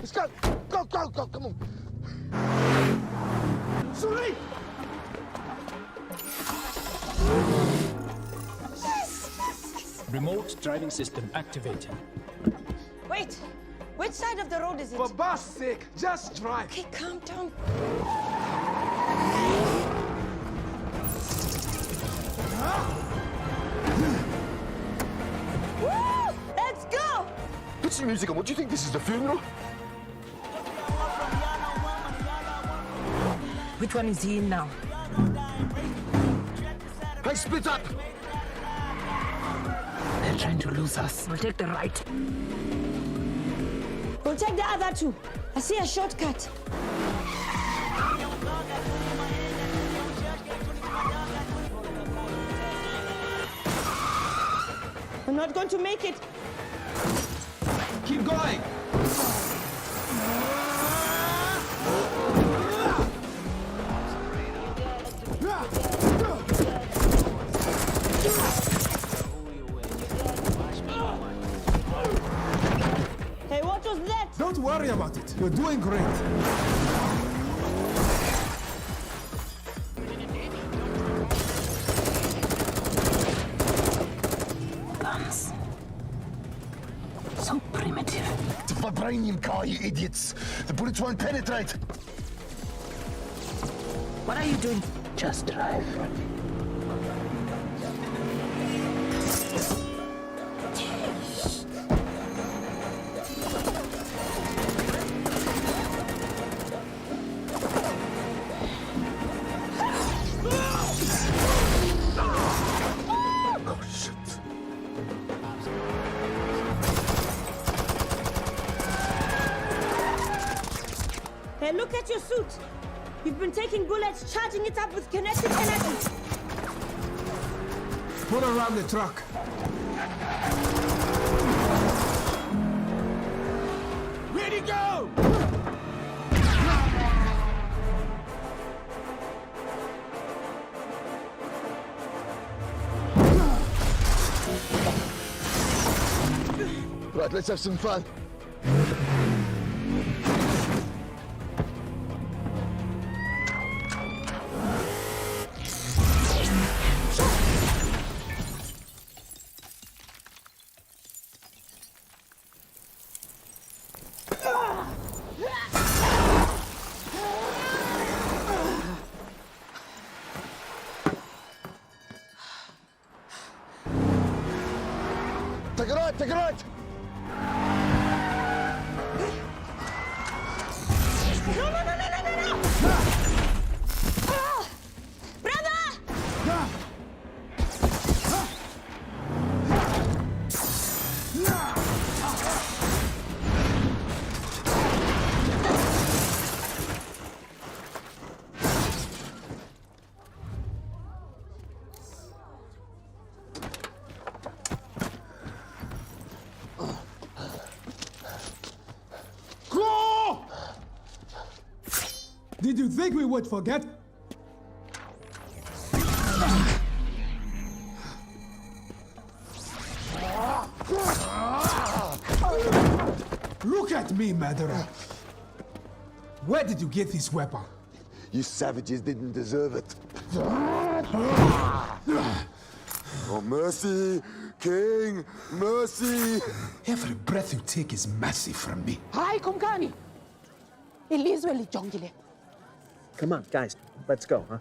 Let's go! Go, go, go, come on! Sorry! Remote driving system activated. Wait! Which side of the road is it? For God's sake, just drive! Okay, calm down. Woo! Let's go! Put some music on. What do you think? This is the funeral? Which one is he in now? Hey, split up! They're trying to lose us. We'll take the right. We'll take the other two. I see a shortcut. We're not going to make it. Keep going! Hey, what was that? Don't worry about it. You're doing great. Guns. So primitive. It's a vibranium car, you idiots! The bullets won't penetrate! What are you doing? Just drive. Oh, shit. Hey, look at your suit. You've been taking bullets, charging it up with kinetic energy. Put around the truck. Ready, go! Right, let's have some fun. Take it right, take it right! No, no, no, no, no, no, no! Ah! Brother! Go! Did you think we would forget? Look at me, murderer. Where did you get this weapon? You savages didn't deserve it. Oh, mercy, King, mercy. Every breath you take is mercy from me. Hayi kumkani. Ilizwe lijongile. Come on, guys, let's go, huh?